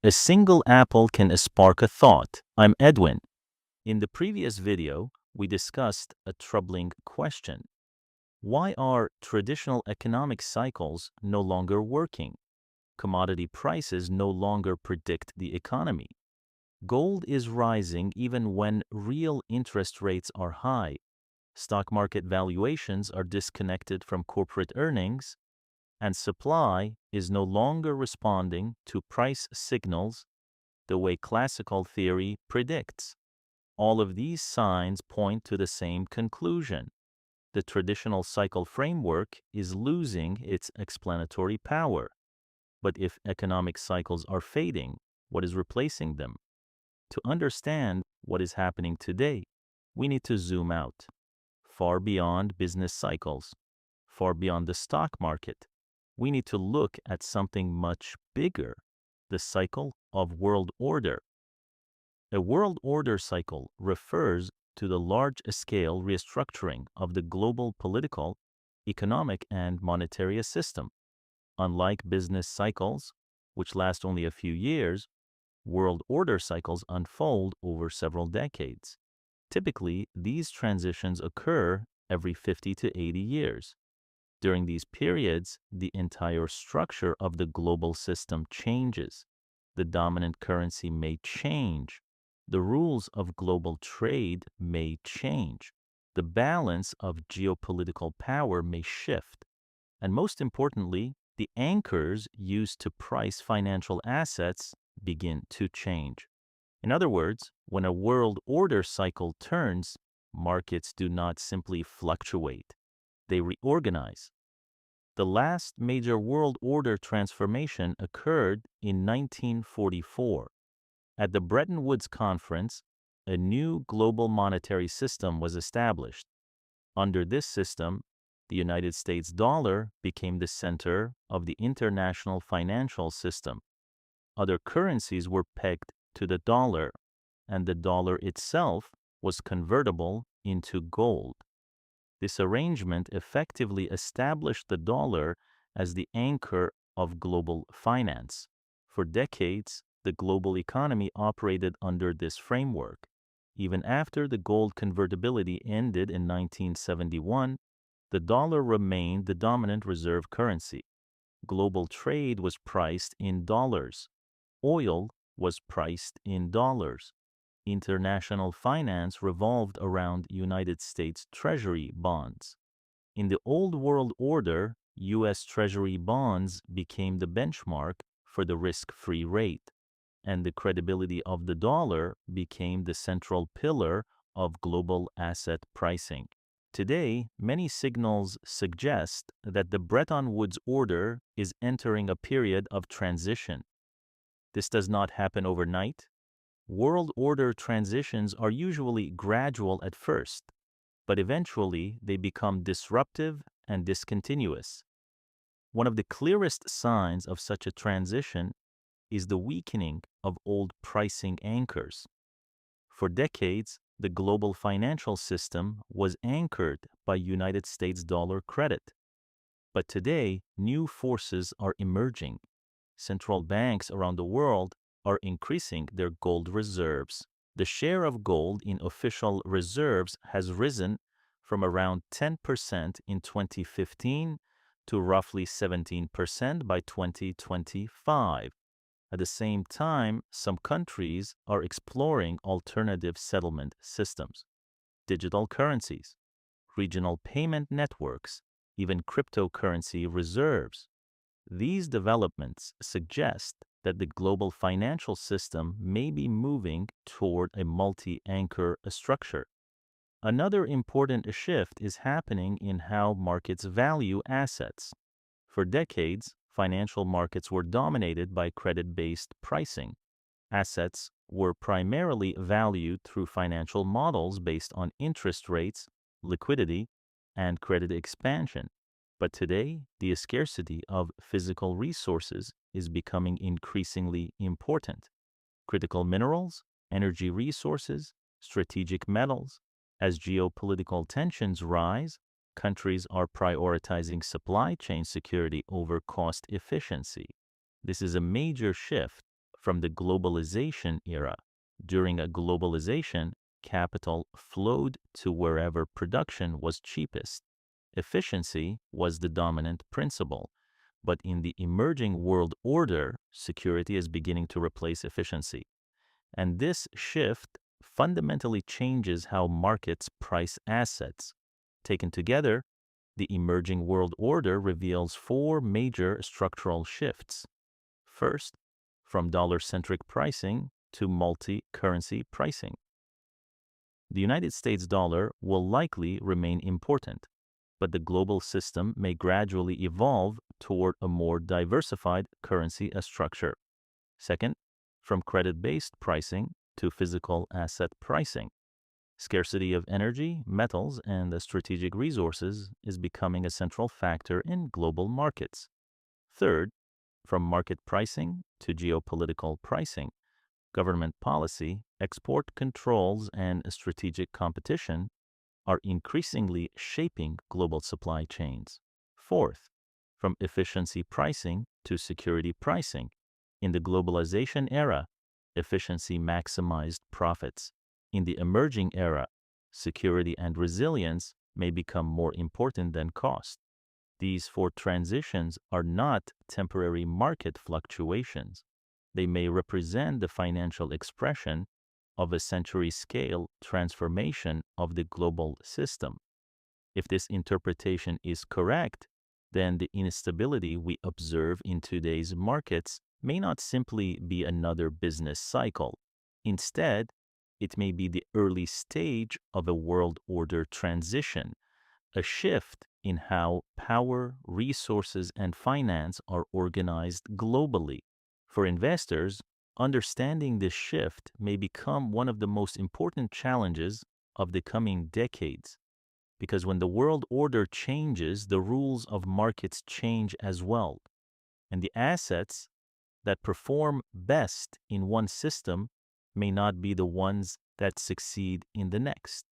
A single apple can spark a thought. I'm Edwin. In the previous video, we discussed a troubling question. Why are traditional economic cycles no longer working? Commodity prices no longer predict the economy. Gold is rising even when real interest rates are high. Stock market valuations are disconnected from corporate earnings, and supply is no longer responding to price signals the way classical theory predicts. All of these signs point to the same conclusion. The traditional cycle framework is losing its explanatory power. But if economic cycles are fading, what is replacing them? To understand what is happening today, we need to zoom out, far beyond business cycles, far beyond the stock market. We need to look at something much bigger, the cycle of world order. A world order cycle refers to the large-scale restructuring of the global political, economic, and monetary system. Unlike business cycles, which last only a few years, world order cycles unfold over several decades. Typically, these transitions occur every 50 to 80 years. During these periods, the entire structure of the global system changes. The dominant currency may change. The rules of global trade may change. The balance of geopolitical power may shift. And most importantly, the anchors used to price financial assets begin to change. In other words, when a world order cycle turns, markets do not simply fluctuate, they reorganize. The last major world order transformation occurred in 1944. At the Bretton Woods Conference, a new global monetary system was established. Under this system, the United States dollar became the center of the international financial system. Other currencies were pegged to the dollar, and the dollar itself was convertible into gold. This arrangement effectively established the dollar as the anchor of global finance. For decades, the global economy operated under this framework. Even after the gold convertibility ended in 1971, the dollar remained the dominant reserve currency. Global trade was priced in dollars. Oil was priced in dollars. International finance revolved around United States Treasury bonds. In the old world order, U.S. Treasury bonds became the benchmark for the risk-free rate, and the credibility of the dollar became the central pillar of global asset pricing. Today, many signals suggest that the Bretton Woods order is entering a period of transition. This does not happen overnight. World order transitions are usually gradual at first, but eventually they become disruptive and discontinuous. One of the clearest signs of such a transition is the weakening of old pricing anchors. For decades, the global financial system was anchored by United States dollar credit. But today, new forces are emerging. Central banks around the world are increasing their gold reserves. The share of gold in official reserves has risen from around 10% in 2015 to roughly 17% by 2025. At the same time, some countries are exploring alternative settlement systems, digital currencies, regional payment networks, even cryptocurrency reserves. These developments suggest that the global financial system may be moving toward a multi-anchor structure. Another important shift is happening in how markets value assets. For decades, financial markets were dominated by credit-based pricing. Assets were primarily valued through financial models based on interest rates, liquidity, and credit expansion. But today, the scarcity of physical resources is becoming increasingly important. Critical minerals, energy resources, strategic metals. As geopolitical tensions rise, countries are prioritizing supply chain security over cost efficiency. This is a major shift from the globalization era. During a globalization, capital flowed to wherever production was cheapest. Efficiency was the dominant principle. But in the emerging world order, security is beginning to replace efficiency. And this shift fundamentally changes how markets price assets. Taken together, the emerging world order reveals four major structural shifts. First, from dollar-centric pricing to multi-currency pricing. The United States dollar will likely remain important, but the global system may gradually evolve toward a more diversified currency structure. Second, from credit-based pricing to physical asset pricing. Scarcity of energy, metals, and the strategic resources is becoming a central factor in global markets. Third, from market pricing to geopolitical pricing. Government policy, export controls, and strategic competition are increasingly shaping global supply chains. Fourth, from efficiency pricing to security pricing. In the globalization era, efficiency maximized profits. In the emerging era, security and resilience may become more important than cost. These four transitions are not temporary market fluctuations. They may represent the financial expression of a century-scale transformation of the global system. If this interpretation is correct, then the instability we observe in today's markets may not simply be another business cycle. Instead, it may be the early stage of a world order transition, a shift in how power, resources, and finance are organized globally. For investors, understanding this shift may become one of the most important challenges of the coming decades. Because when the world order changes, the rules of markets change as well. And the assets that perform best in one system may not be the ones that succeed in the next.